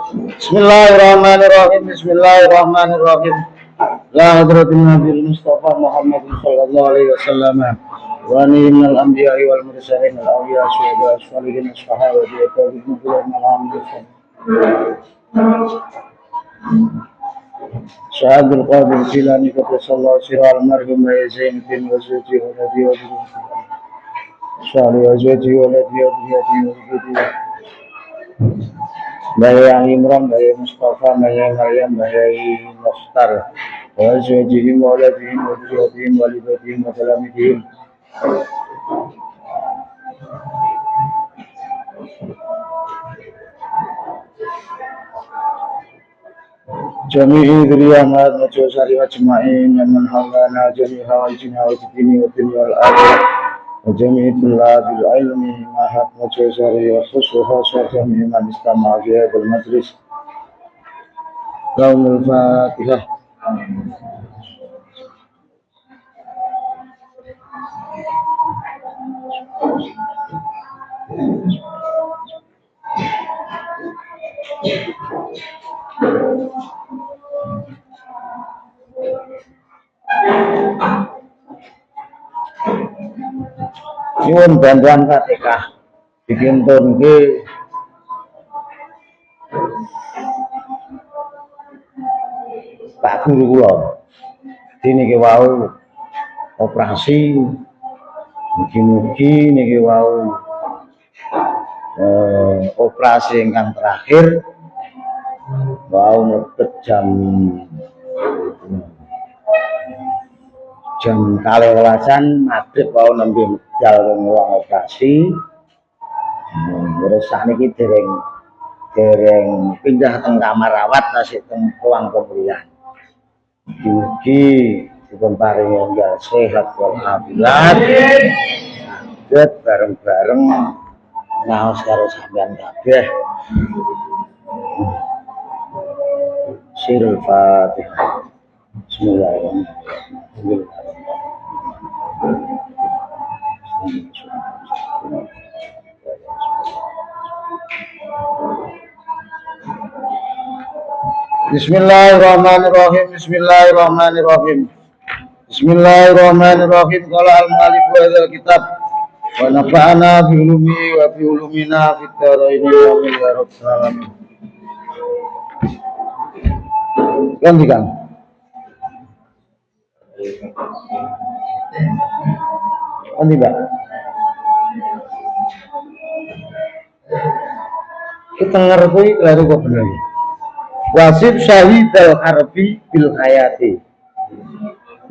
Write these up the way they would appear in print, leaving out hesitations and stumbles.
Bismillahirrahmanirrahim. Bismillahirrahmanirrahim. La hadratin Nabi Mustafa Muhammad sallallahu alaihi wasallam. Wa ni minal anbiya'i wal mursalin wal awliya syuhada sholihin sahabati wa tabi'in lahum alhamdulillah. Syahadul Qadir Jilani Qaddasallahu sirral marhum wa yazin bin wazuji wa nabi wa bin Syahri wazuji wa nabi wa bin Bayang Imran, Bayang Mustafa, Bayang Maryam, Bayang Mukhtar wa azwajihim wa auladihim wa dhurriyyatihim wa libatihim wa talamidihim jami'i dzurriyyah Muhammad wa sari wa ajma'in man hawlana jami'a wa jina wa dini wa dunya wal akhirah wa jami'i tullabil ilmi mahad wa sari wa khusuha wa jami'i man istama'a fi hadzal majlis Laumul Fatihah. Nyuwun bantuan Fatihah bikin turunke Pak Guru kula. Niki wau operasi mugi-mugi niki wau operasi ingkang terakhir wau mlebet jam 12:00 maghrib wau nembe medal ruang operasi. Terus sakniki dereng pindah teng kamar rawat tasih teng ruang pemulihan. Mugi dipun paringi enggal sehat walafiat. Saged bareng-bareng ngaos karo sampeyan kabeh. Sirul Fatihah. Bismillahirrahmanirrahim. Bismillahirrahmanirrahim. Bismillahirrahmanirrahim. Bismillahirrahmanirrahim. Qala al-mu'allif wa hadzal kitab wa nafa'ana bi ulumi wa bi ulumina fid dharain amin ya rabbal alamin. Gantikan. Ganti, Pak. Kita ngerti lalu kok bener. Wasib syahid al-harbi bil hayati.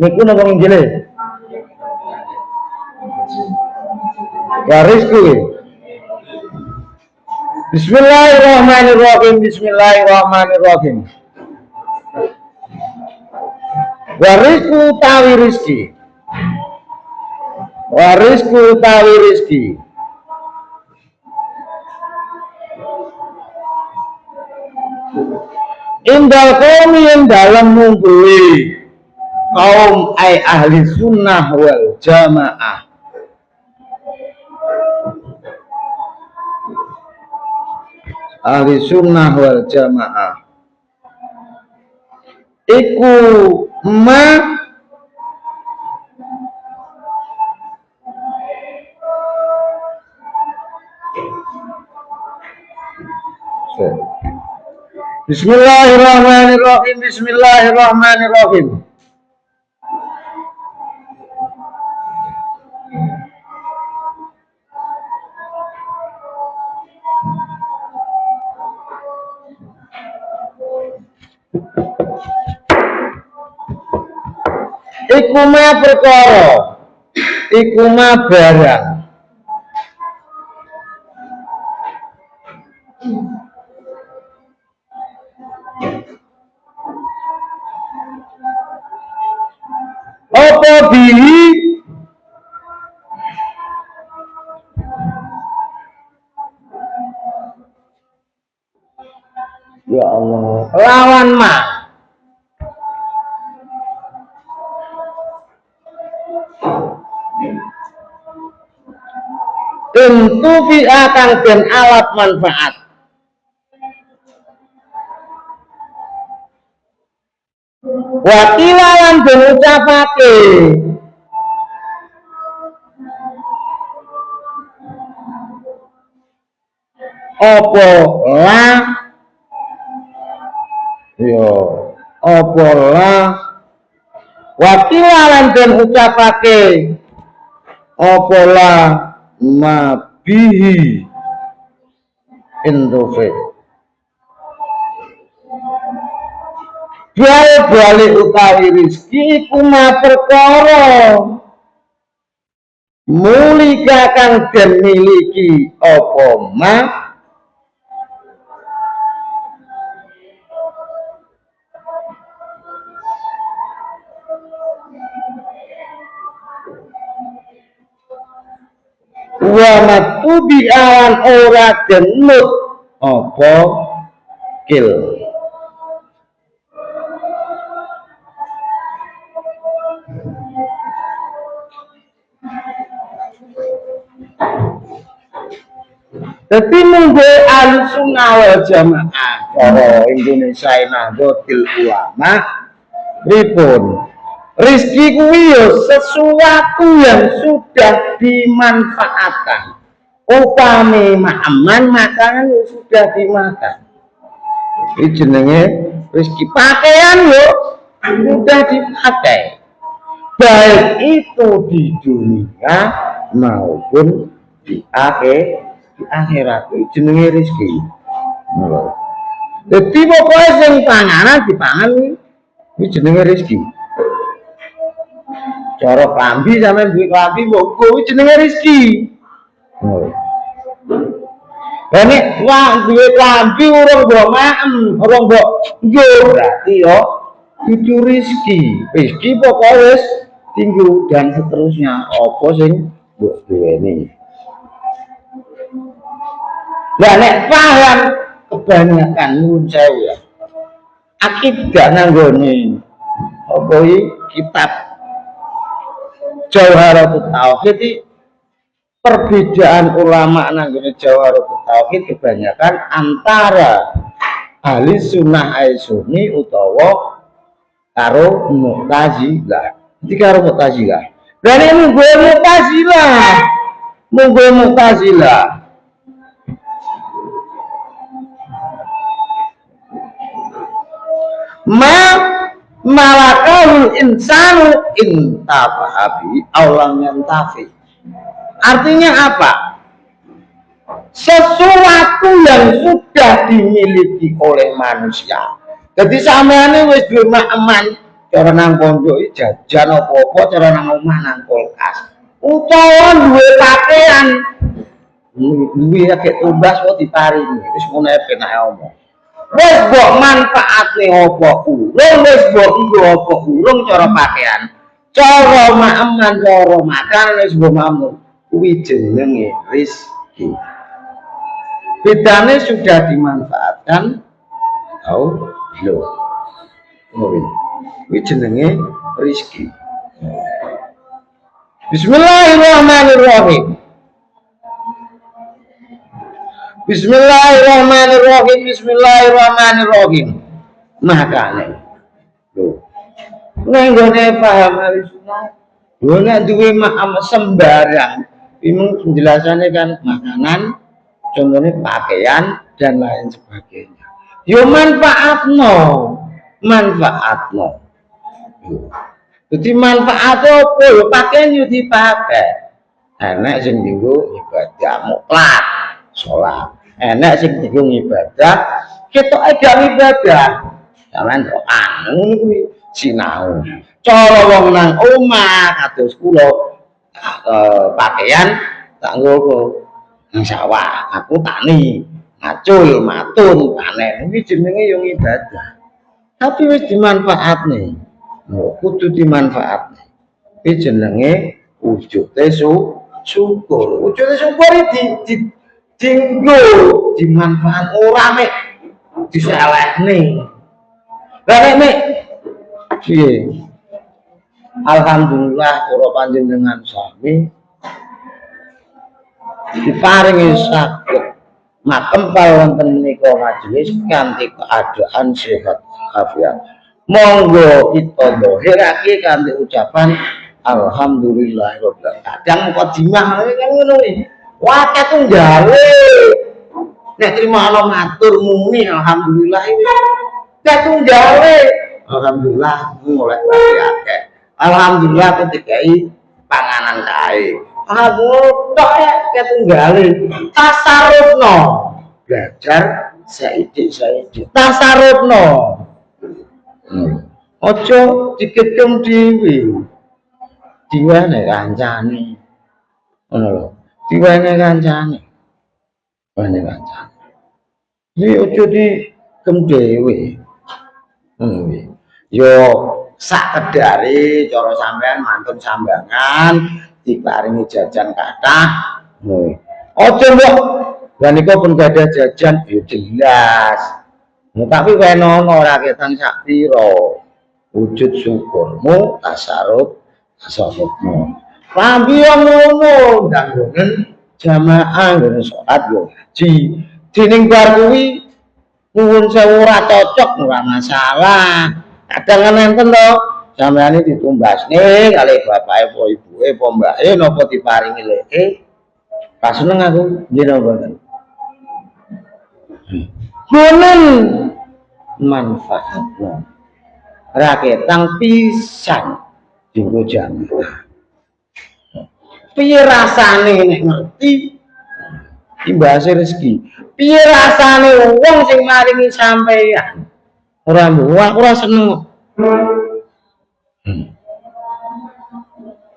Niku napa nginjile? Warisku. Bismillahirrahmanirrahim. Bismillahirrahmanirrahim. Warisku tawi rizki. Warisku tawi rizki. Indal kaum yang dalam mengguli kaum ay ahli sunnah wal jamaah. Ahli sunnah wal jamaah. Iku ma Bismillahirrahmanirrahim. Bismillahirrahmanirrahim. Iku ma perkara, iku ma barang. Apa bihi ya Allah lawan ma tentu fi akan den alat manfaat Wakila lan den ucapake apa la yo apa la wakila lan den ucapake apa la mabihi indofe balik utawi rizki iku ma perkara mulika kang den miliki apa ma wa matubi awan ora denut apa kil Jadi munggu al-sunnah wal jamaah para Indonesia Nahdlatul Ulama ripun rizki kuwi sesuatu yang sudah dimanfaatkan upami aman makanan sudah dimakan ini jenenge rizki pakaian sudah dipakai baik itu di dunia maupun di akhirat itu jenenge rezeki. Jadi pokoknya sing panganan dipangan iki jenenge rezeki. Cara klambi sampe duwe klambi mbok kuwi jenenge rezeki. Lah nek wong duwe klambi urung mbok maem, urung mbok yo berarti yo itu rezeki. Rezeki pokoknya wis tinggu dan seterusnya apa sing mbok duweni. Lah nek paham kebanyakan nuwun sewu ya. Akidah nanggone apa iki kitab Jawharatul Tauhid iki perbedaan ulama nanggone Jawharatul Tauhid kebanyakan antara ahli sunnah sunni utawa karo Mu'tazilah. Iki karo Mu'tazilah. Lah nek munggo Mu'tazilah malakahul insanu intafahabi aulang yantafi. Artinya apa? Sesuatu yang sudah dimiliki oleh manusia. Jadi sampeane wis duwe aman cara nang pondok jajan apa-apa cara nang omah nang kulkas. Utawa duwe pakaian duwe akeh tumbas kok diparingi. Wis ngono ae penake omong. Wis mbok manfaatne apa urung wis mbok nggo apa urung cara pakaian cara maaman cara makan wis mbok mamur kuwi jenenge rezeki bedane sudah dimanfaatkan atau belum kuwi jenenge rezeki Bismillahirrahmanirrahim Bismillahirrahmanirrahim. Bismillahirrahmanirrahim. Makane. Lho. Nek ngene paham sunah. Lho nek duwe makam sembarang. Ini penjelasannya kan makanan, contohnya pakaian dan lain sebagainya. Yo manfaatno. Jadi manfaat apa? Yo pakaian yo dipakai. Enak sing dienggo ibadah mutlak, salat. Enak sing dienggo ibadah, ketoke gak ibadah. Sampeyan rokan ngono kuwi sinau. Cara wong nang omah kados kula pakaian tak nggo nang sawah, aku tani, ngacul, matun, panen. Iki jenenge yo ibadah. Tapi wis dimanfaatne. Kudu dimanfaatne. Iki jenenge wujude syukur. Wujude syukur iki dinggo dimanfaat ora mek diselehne. Lah nek piye? Alhamdulillah kula panjenengan sami diparingi saged makempal wonten menika majelis kanthi keadaan sehat afiat. Monggo kita dohirake kanthi ucapan alhamdulillahirabbil alamin. Kadang mukadimah kan ngono iki. Wae tunggale. Nek terima Allah matur muni alhamdulillah iki. Nek tunggale alhamdulillah mulai akeh. Alhamdulillah ketekai panganan kae. Tok ya tunggale. Tasarufno. Belajar saiki. Tasarufno. Ojo diketum dhewe. Diwane kancane. Ngono lho. Diwane kancane. Diwane kancane. Iki ojo dikem dhewe. Ngono kuwi. Yo sak kedare cara sampean mantun sambangan diparingi jajan kathah. Ngono. Ojo mbok lan iku pun gadah jajan yo jelas. Tapi wenono ora ketan sak pira wujud syukurmu tasarrufmu rambi ngono ndanggonen jamaah ngene salat yo ngaji dening bar kuwi nuwun sewu ora cocok ora masalah kadang enten to sampeyan ditumbasne kali bapake apa ibuke apa mbake napa diparingi leke pas seneng aku nggih napa mboten bonen manfaatnya raketang pisan dinggo jamaah piye rasane nek ngerti imbase rezeki piye rasane wong sing maringi sampeyan ora mbuh ora seneng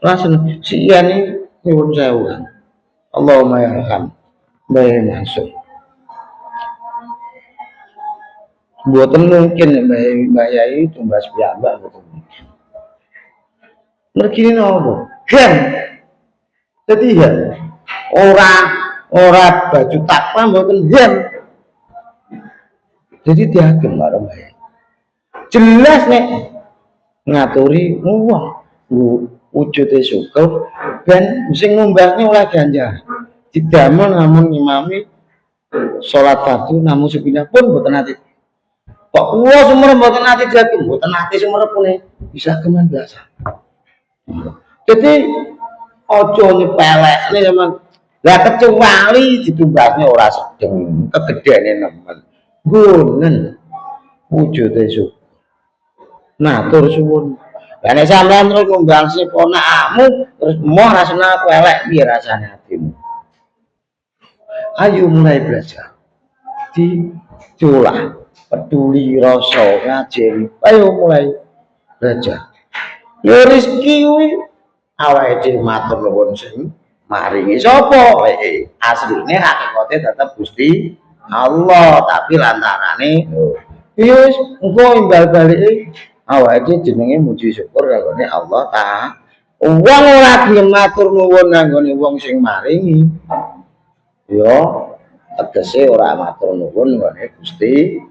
ora seneng siyane nyuwun sewu Allahumma yarham bae masuk buatan mungkin Mbak Yai tumbas piyambak betul. Mergi nopo? Gem. Jadi ya ora baju takwa mboten gem. Jadi diagem karo Mbak Yai. Jelas nek ngaturi wong wujude syukur ben sing ngumbahne oleh ganjar. Didamel namun imami salat fardu namun sepindah pun mboten ati kok kuwo sumber mboten ati jatuh, mboten ati sumber pune bisa keman biasa. Jadi ojo nyepelekne sampean. Lah kecuali ditumbasne ora sedeng, kegedene nemen. Gunen wujude syukur. Matur suwun. Lah nek sampean terus ngumbang si ponakmu terus moh rasane aku elek piye rasane atimu. Ayo mulai belajar. Diculah peduli rasa ngajeni ayo mulai belajar ya rezeki kuwi awake dhewe matur nuwun sing maringi sapa asline hakikate tetep Gusti Allah tapi lantarane ya wis engko imbal balike awake dhewe jenenge muji syukur kanggo Allah ta wong ora gelem matur nuwun nanggone wong sing maringi ya tegese ora matur nuwun nggone Gusti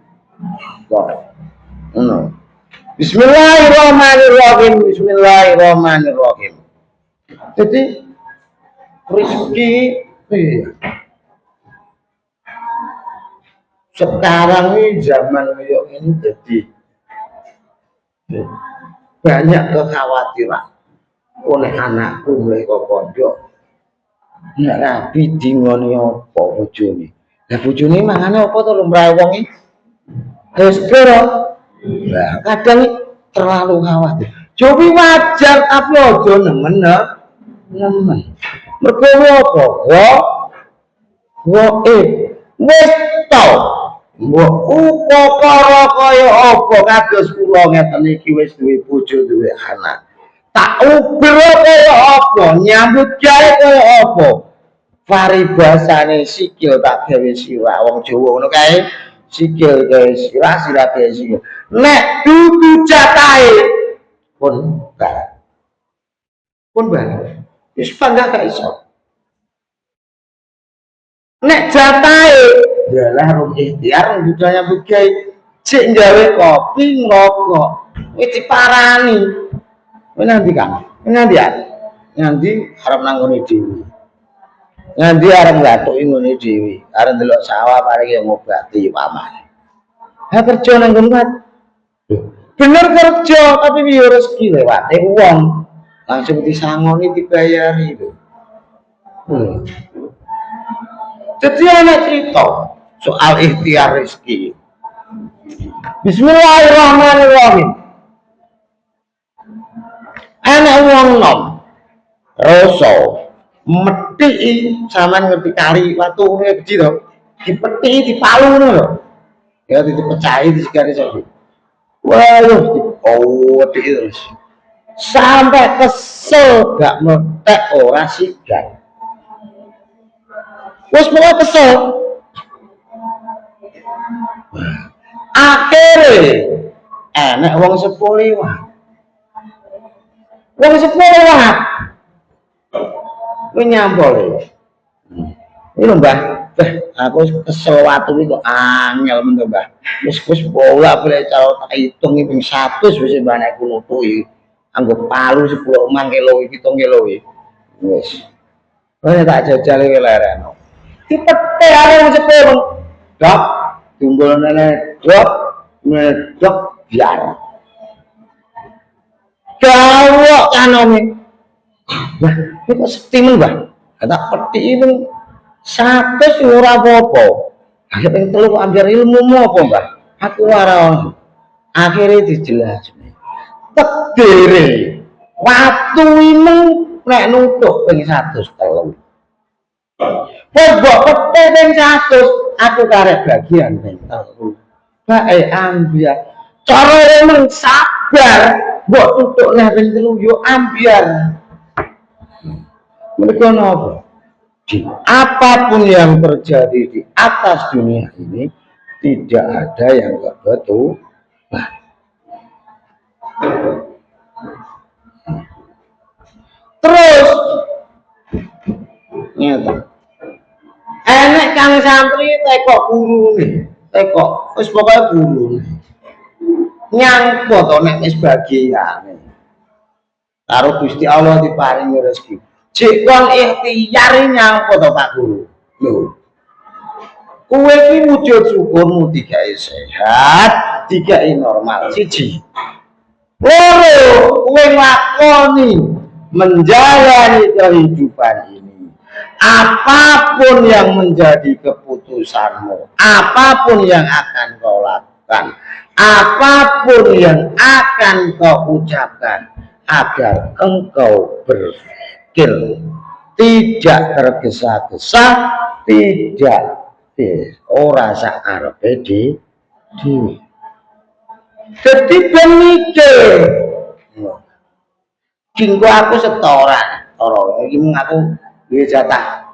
no. Bismillahirrahmanirrahim. Bismillahirrahmanirrahim. Jadi rezeki sekarang ini zaman ini jadi banyak kekhawatiran oleh anakku mulai kok pondok nek rabi dingoni apa bojone lah bojone mangane apa to lumrahe wong iki nah, kadang terlalu khawatir. Jadi wajar tapi ojo nemen. Mergo apa? Wis tau. Ukara kaya apa kados kula ngeten iki wis duwe bojo duwe anak. Tak ubro kaya apa, nyambut gawe kaya apa. Paribasane sikil tak gawe sira wong Jawa ngono kae. Sikil gawe sira gawe sikil nek dudu jatahe pun bareng wis bangga gak iso nek jatahe dalah rum ikhtiar budaya bugai sik gawe kopi ngrokok wis diparani nanti kan nanti harap nanggone dhewe nanti arep ngatuki ngene dhewe arep ndelok sawah paling ngobati pamane ha kerja nang nggon bener kerja tapi piye rezeki lewat wong langsung disangoni dibayari itu. Jadi ada cerita soal ikhtiar rezeki. Bismillahirrahmanirrahim. Anak wong nom rasa methiki sampean ngerti kari watune gede to. Dipethiki dipalu ngono lho. Ya dipecahi disigari sok. Waduh, wedhi terus. Sampai kesel gak metek ora sigar. Wes mulai kesel. Akhirnya enek wong sepuh liwat. Wong sepuh liwat. Kuwi nyampol. Ini lho Mbah, aku kesel watu iki kok angel men Mbah. Wis bola boleh cara tak hitung iki ping 100 wis Mbah nek nutuki. Anggo palu 10 kilo iki 7 kilo iki. Wis. Wis tak jajal iki lereno. Dipete arek sepuh. Dok, tunggul nene dok biar. Gawok kanone. Lah, iki kok setimen, Mbah. Tak pethi ini 100 ora apa-apa. Akhire ping 3 kok ambil ilmumu apa, Mbah? Aku ora. Akhire dijelasne. Tekdere watu ini nek nutuk ping 103. Wes mbok pete ping 100, aku karek bagian ping 3. Bae ambiar. Cara men sabar, mbok tutuk nek ping 3 yo ambiar. Mereka napa? Apapun yang terjadi di atas dunia ini tidak ada yang kebetulan. Terus nyata enek kang santri tekok gurune, tekok wis pokoke gurune nyangkut to nek wis bagian karo Gusti Allah diparingi rezeki. Jek kon ikhtiar nyangkut to Pak Guru. Lho. Kowe iki wujud syukurmu digawe sehat, digawe normal siji. Loro, kowe nglakoni menjalani kehidupan ini. Apapun yang menjadi keputusanmu, apapun yang akan kau lakukan, apapun yang akan kau ucapkan, agar engkau berpikir tidak tergesa-gesa, tidak ora sak arepe dhewe. Jadi pemikir, kingko aku setoran, iki aku duwe jatah.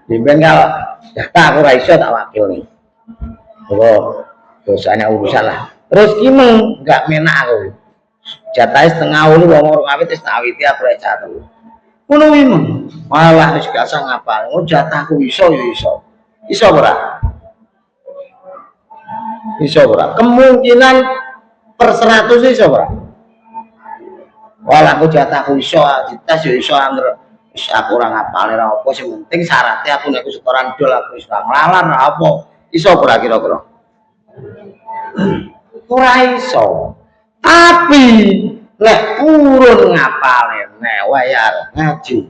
Dimben kalau jatah aku ora iso tak wakil nih. Oh, dosanya urusan lah. Terus gimana? Enggak menak aku. Jatahnya setengah ulu, wong awit wis tak awiti aku ora jatah. Ngono kuwi malah wis gak usah ngapal. Oh jatahku iso ya iso. Iso ora? Iso ora? Kemungkinan per 100 iso ora? Walah aku jatahku iso, dites ya iso angger wis aku ora ngapal ora apa sing penting syaratnya aku nek setoran dol aku wis nglalar ora apa. Iso ora kira-kira? Ora iso. Tapi nek urun ngapale nek wayar ngaji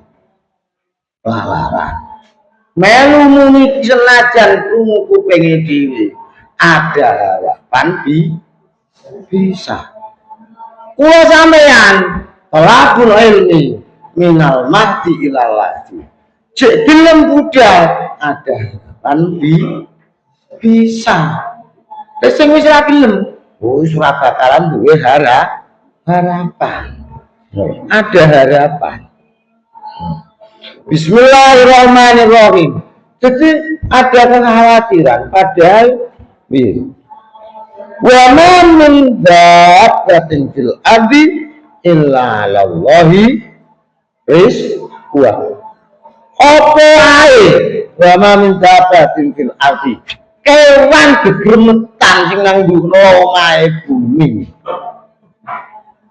lalaran. Melu muni senajan krungu kupinge dhewe ada harapan bisa. Kula sampeyan talabul ilmi minal mahdi ilal lahdi. Cek gelem budal ada harapan bisa. Wis sing wis ra gelem, wis ora bakalan duwe harapan. Ada harapan. Bismillahirrahmanirrahim. Jadi ada kekhawatiran padahal wa ma min dabbatin fil ardi illa 'alallahi rizquha. Apa ae wa ma min dabbatin fil ardi. Kewan gegremetan sing nang ndukno omahe bumi.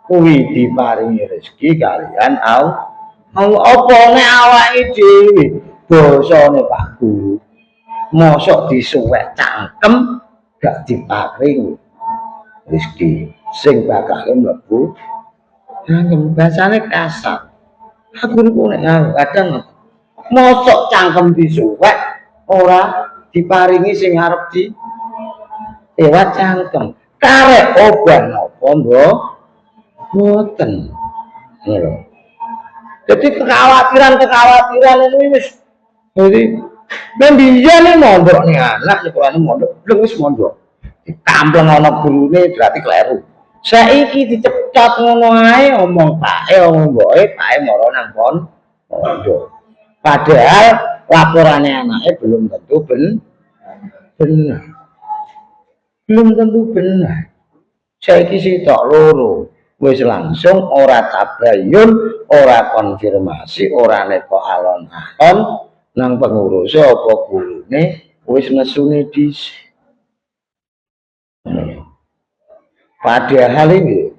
Kuwi diparingi rezeki kalian Allah. Apa nek awake dhewe basane Pak Guru mosok disuwek cangkem gak diparing rezeki sing bakal mlebu cangkem. Bahasane kasar. Aku niku nek kadang mosok cangkem disuwek ora diparingi sing arep di lewat cangkem. Karek obat napa mbok boten. Ngono. Jadi kekhawatiran ini wis jadi ben biyen nek mondok ning anak sekolahane mondok, belum wis mondok. Dikampleng ana gurune berarti kleru. Saiki dicecat ngono ae omong pake omong mboke pake mara nang pondok. Padahal laporane anake belum tentu benar. Belum tentu benar. Saiki sitok loro wis langsung ora tabayun, ora konfirmasi, ora neko alon-alon nang pengurus apa gurune wis mesune dhisik. Padahal ini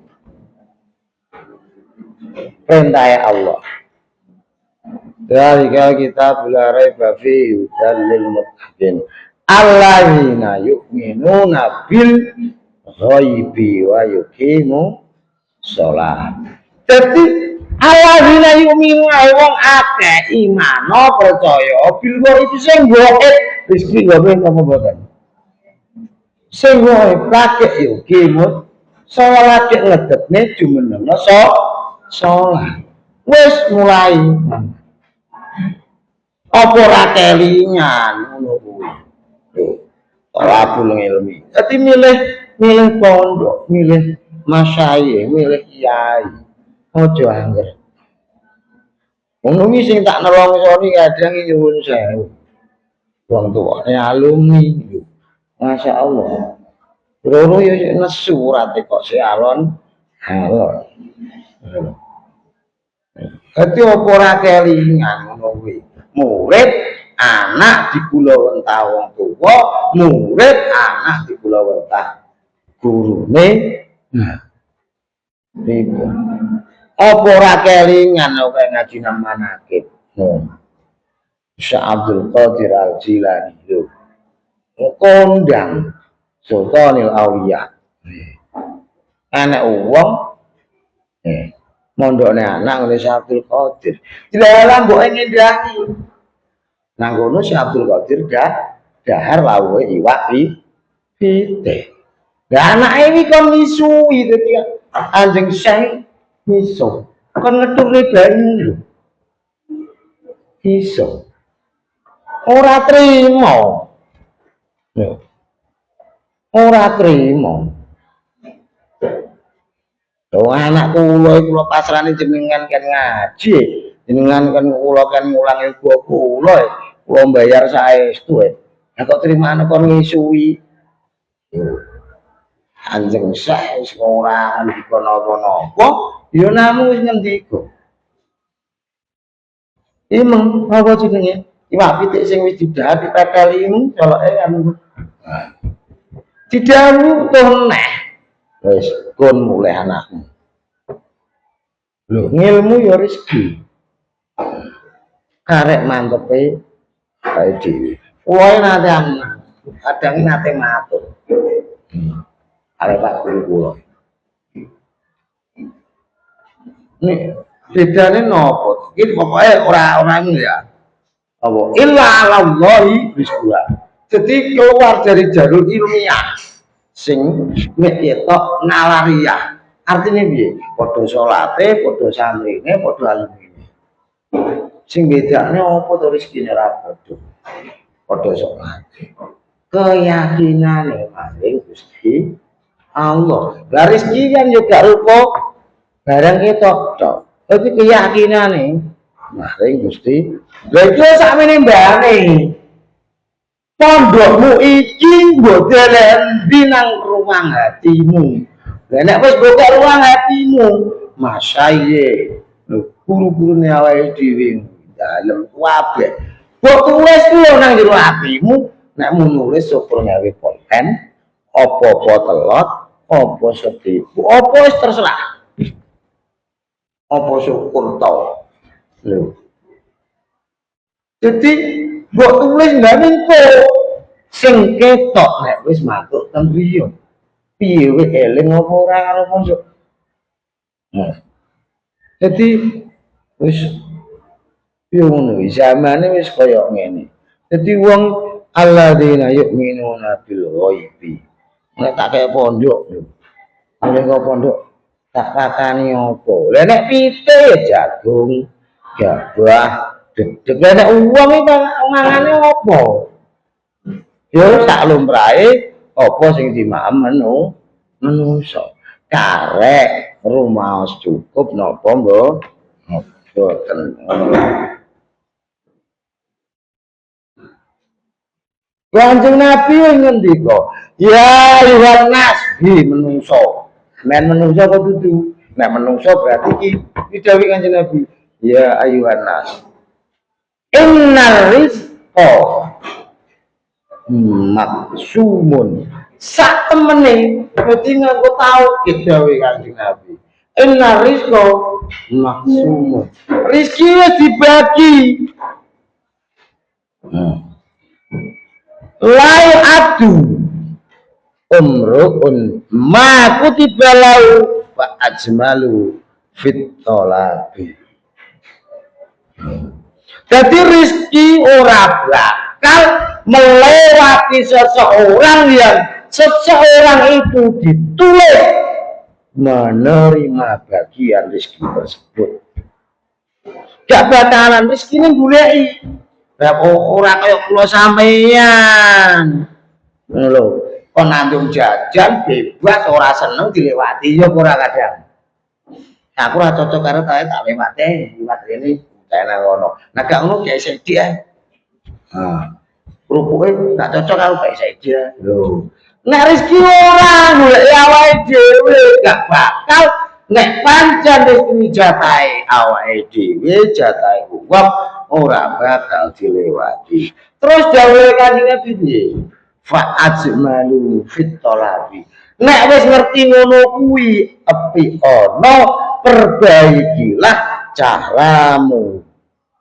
perintah Allah. Dzalika kitabul la raiba fihi hudan lil muttaqin alladzina yu'minuna bil ghaibi wa yuqimu shalah. Dadi alladzina yu'minuna wong akeh iman percaya bil ghaibi sing gaib rezeki gaib apa mboten. Sing gaib lagi yuqimu shalah ngedekne jumenengna shalah. Wis mulai apa ora kelingan ngono kuwi. Talabul ilmi. Dadi milih pondok, milih masyayikh, milih kiai. Aja angger. Ngono iki sing tak nelongsoni kadang nyuwun sewu. Wong tuwane alumni. Masyaallah. Loro yo nesu urate kok alon. Dadi apa ora kelingan ngono kuwi. Murid anak digulawentah wong tuwa, murid anak digulawentah gurune. Nah, niku. Apa ora kelingan kok ngaji nang manakib. Syekh Abdul Qadir Al-Jilani lho. Kondang Sultanil Auliya. Anak wong mondokne anak oleh Syekh Abdul Qadir. Dilalah mbok ngendhangi. Nang kono Syekh Abdul Qadir dahar lawuhe iwak pite. Lah anake iki kon misui dadi anjing Syekh miso. Kon ngetukne banyu lho. Iso. Ora trimo. Ora trimo. Oh anak kula pasrane jenengan kan ngaji, jenengan kan kula kan ngulang ilmu kula mbayar saestu. Lah kok trimane kon ngisui. Anjing sak wis ora dikon napa-napa, ya namung wis ngendika. Imeng apa jenenge? Iwak pitik sing wis didhahar dipeteli imeng coloke anu. Didhawuh toh neh. Wis kon mulih anakmu. Lho, ngilmu ya rezeki. Karek mantepe kae dhewe. Kuwi nate kadang nate matur. Arep Pak Guru kula. Nek bedane napa? Iki pokoke ora ngono ya. Apa illa alallahi biswa. Jadi keluar dari jalur ilmiah sing nek ketok nalariah. Artinya piye? Padha salate, padha santrine, padha alumine. Sing bedane apa to rezekine ra padha. Padha salate. Keyakinane maring Gusti Allah. Lah rezeki kan juga rupa barang ketok tok. Dadi keyakinane maring Gusti. Lha iki sakmene mbane. Pondokmu iki mbok deleni nang ruang hatimu. Lah nek wis mbok ruang hatimu, masyayikh, guru-gurune awake dhewe dalem kabeh. Mbok tulis ku nang jero hatimu, nek mun nulis syukur gawe pulpen, apa-apa telot, apa setipu, apa wis terserah. Apa syukur to. Lho. Jadi mbok tulis ndang engko sing ketok nek wis matuk teng griya. piye kowe eling apa ora karo pondok. Nah, dadi wis yo ngono zamane wis kaya ngene. Dadi wong alladzina yu'minuna bil ghaibi. Nek tak kaya pondok lho. Nek kok pondok tak pakani apa? Lah nek pite jagung, gabah, dedeg. Lah nek uwong iki mangane apa? Yo sak lumrahe apa sing dimaem menungso. Karek rumaos cukup napa boten ngono. Kanjeng Nabi ngendika, ya Yohanes di menungso. Men menungso apa dudu? Nek menungso berarti iki dawuh Kanjeng Nabi, ya Yohanes. Innal rizqa maksumun. Sak temene dadi nganggo tauhid dawuh Kanjeng Nabi. Innal rizqa maksumun. Rezeki wis dibagi. Lai adu umruun ma kutiba lahu fa ajmalu fit talabi. Jadi rezeki ora bakal melewati seseorang yang seseorang itu ditulis menerima bagian rezeki tersebut. Gak bakalan rezeki ini goleki. Ora kaya kula sampeyan. Ngono lho, kon nandung jajan bebas ora seneng dilewati ya ora kadang. Aku ora cocok karo tak lewate, liwat rene tenan ngono. Nah gak ngono kayak sedi ae. Nah, rupuke gak cocok karo kayak sedi ae. Lho, nek rezeki ora golek awake dhewe gak bakal nek pancen rezeki jatahe awake dhewe, jatahe wong ora bakal dilewati. Terus dawuhe Kanjeng Nabi piye? Fa ajmalu fit talabi. Nek wis ngerti ngono kuwi epi ana perbaikilah caramu.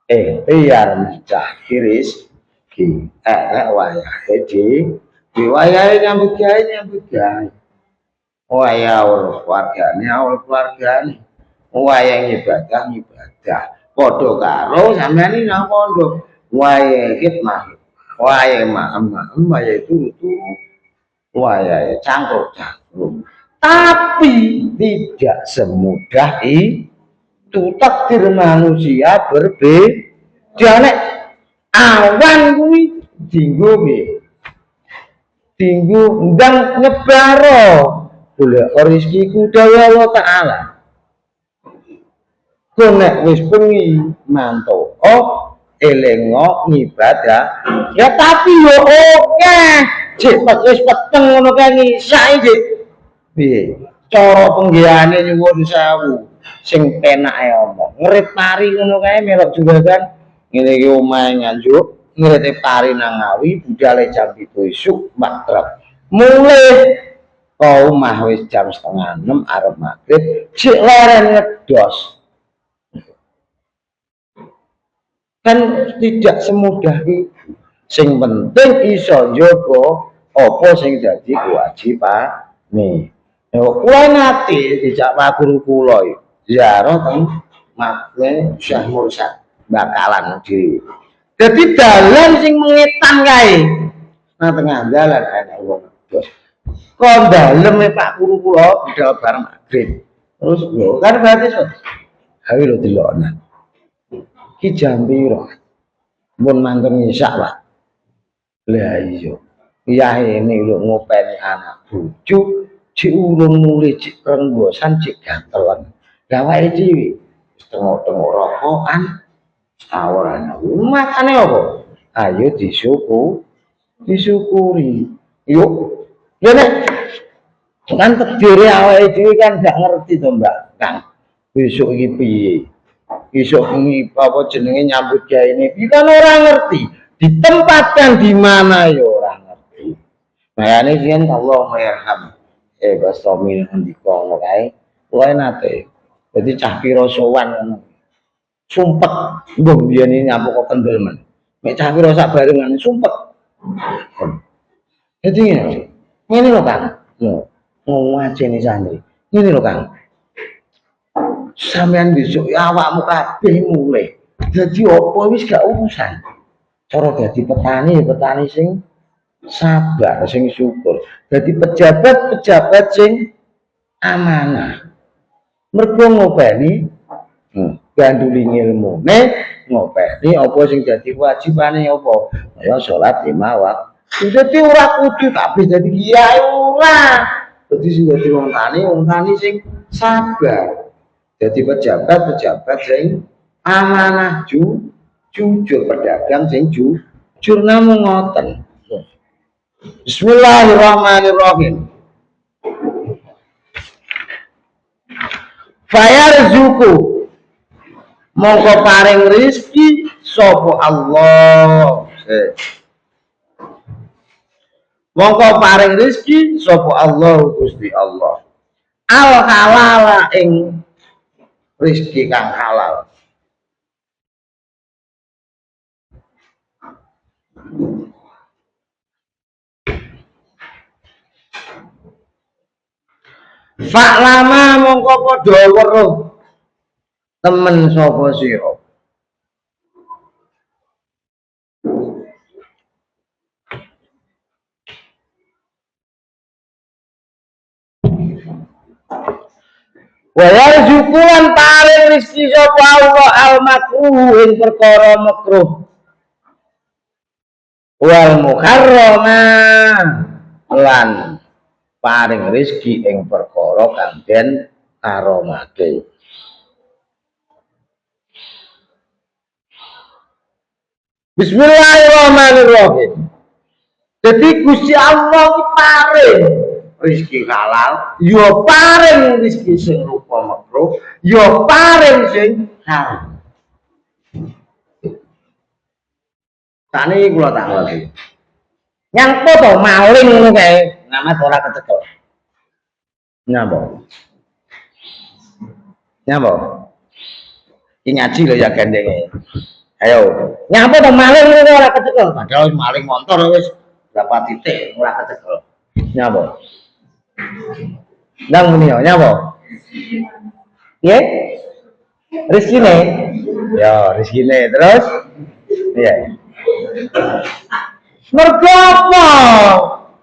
Biar mencari rezeki. Nek wayahe diwayahe nyambut gawe. Wayah urus keluargane. Wayah ibadah. Padha karo sampeyan iki nang pondok. Wayah khidmah. Wayah maem, wayah turu. Wayah cangkruk. Tapi tidak semudah itu takdir manusia berbeda. Nek awan kuwi dinggo piye? Dinggo ndang nyebaro. Golek rezeki ku dawuh Allah Taala. Konek wis bengi mantuk elengo ngibadah ya tapi yo oke cek wis peteng ngono kae ngisak iki piye cara penggiyane nyuwun sewu sing penake omong ngerit pari ngono kae melok juragan ngene iki omahe Nganjuk ngerite pari nang Ngawi budale jam 7 esuk magrib mulai kau omah wis jam 5:30 arep magrib cek leren ngedos. Kan tidak semudah itu. Sing penting iso njogo apa sing dadi kewajibane. Kula nate dijak Pak Guru kula ziarah teng Makne Syekh Mursyad bakalan dhewe. Dadi dalan sing mengetan kae. Nang tengah dalan ana wong dos. Kok dalem Pak Guru kula budal bareng magrib. Terus lho kan berarti ayo lho delokna. Ki jam piro? Mun manteng ngisak, Pak. Lah iya. Yahene lho ngopeni anak bojo, cek urung mulih cek renggosan cek gantelen. Lah awake dhewe tengok-tengok rokokan awarane. Makane apa? Ayo disyukuri. Yuk. Ya nek kan takdire awake dhewe kan gak ngerti to, Mbak Kang. Besok iki piye? Besok apa jenenge nyambut gawe ini kita ora ngerti ditempatkan di mana ya ora ngerti. Makane yen Allah merham Bastami ndika ngono kae kuwi nate dadi cah pira sowan ngono sumpek mbok biyen nyamuk kok kendel men mek cah pira sak barengane sumpek dadi ngene lho Kang ngajeni santri. Ngene lho Kang. Sampeyan besok ya awakmu kabeh mulih. Dadi apa wis gak urusan. Cara dadi petani sing sabar, sing syukur. Dadi pejabat sing amanah. Mergo ngopeni ganduli ilmune, ngopeni apa sing dadi wajibane apa. Ya salat 5 waktu. Dadi ora kudu kabeh dadi kiai ora. Dadi sing dadi wong tani sing sabar. Jadi pejabat sing amanah jujur, pedagang sing jujur namung ngoten. Bismillahirrahmanirrahim. Fayarzuku mongko paring rizki sapa Allah. Mongko paring rizki sapa Allah Gusti Allah. Al halala ing rizki kang halal. Faklama mongko padha weruh temen sapa sira. Wa yarzuqulan paring rezeki sapa Allah al makruh ing perkara makruh. Wal muharrama lan paring rezeki ing perkara kang den karamake. Bismillahirrahmanirrahim. Jadi Gusti Allah iki paring rezeki halal, yo paring rezeki sing rupa makruh, yo paring sing haram. Tani kula takoki. Nyangpo to maling ngono kae, ngamat ora kecekel. Nyapa? Nyapa? Iki ngaji lho ya gandenge. Ayo, nyapa to maling ngono ora kecekel. Padahal maling motor wis berapa titik ora kecekel. Nyapa? Nang muni nyapa? Nggih? Rezekine. Ya, rezekine terus. Iya. Mergo apa?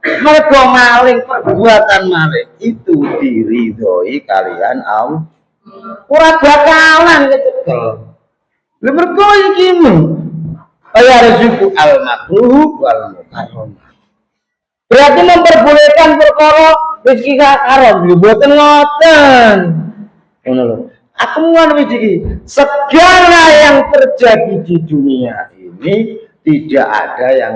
Mergo maling, perbuatan maling itu diridhoi kalian Allah. Ora bakalan kecekel. Lha mergo iki kaya rezeki al makruh wal muharram. Berarti memperbolehkan perkara rezeki haram, mboten ngoten. Ngono lho. Aku ngono iki. Segala yang terjadi di dunia ini tidak ada yang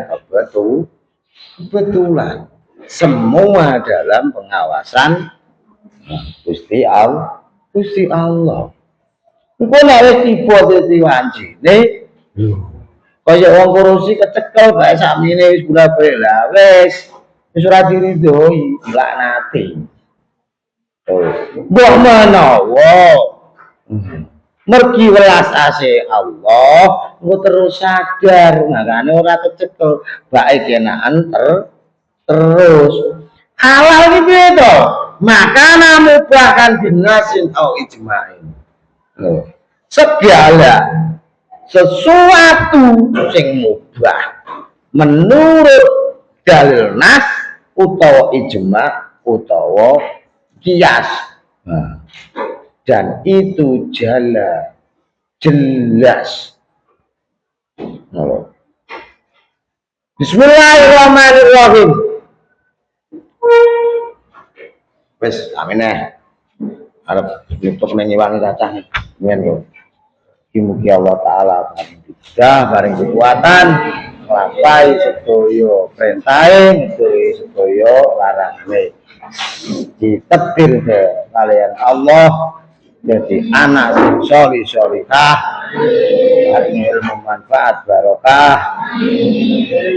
kebetulan. Semua dalam pengawasan Gusti Allah. Gusti Allah. Engko nek wis tiba dadi wancine, kaya wong korupsi kecekel bae sakmene wis bola-balik lah wis ora diridhoi, dilaknati. Mbah menawa mergi welas ase Allah, engko terus sadar, makane ora kecekel, bae kenaan terus. Halal iki piye to? Maka mubahkan binasin au ijma'in. Loh, segala sesuatu sing mubah menurut dalil nas utawa ijma utawa kias. Nah, dan itu jelas. Nah, Bismillahirrahmanirrahim. Wes amineh arep nutup menyiwangi cacah yen yo. Mugi Allah taala bareng kekuatan nglampahi sedaya perintahe sedaya larangane. Ditepir kalian Allah jadi anak sing sholihah, paring ilmu manfaat barokah,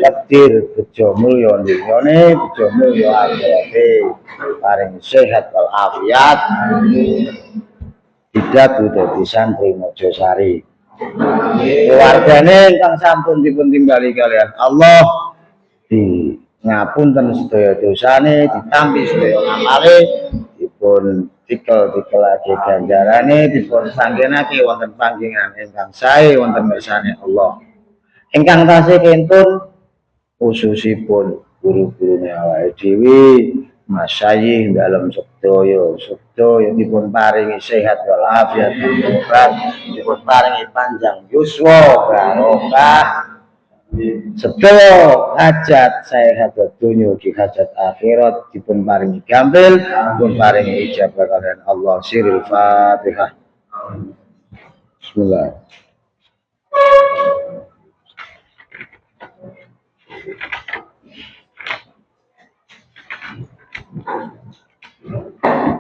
takdir bejo mulya dunyane, bejo mulya akhirate, paring sehat wal afiat, tidak dadi santri Mojosari. Keluargane ingkang sampun dipun tingali kalian Allah ngapunten sedaya dosane, ditampi sedaya amale, dipun tikel-tikelake ganjarane, dipun panggenake wonten panggenan ingkang sae wonten mirsane Allah. Ingkang tasih kentun khususipun guru-gurune awake dhewe, masyayikh dalem sedaya dipun paringi sehat walafiat lan dipun paringi panjang yuswa barokah. Sedaya hajat sehat donya ugi hajat akhirat dipun paringi gampil, dipun paringi ijabah kalian Allah. Siril Fatihah. Bismillah.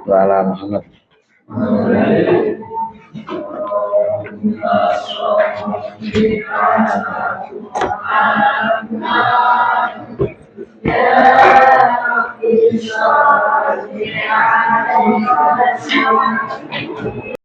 Wala Muhammad.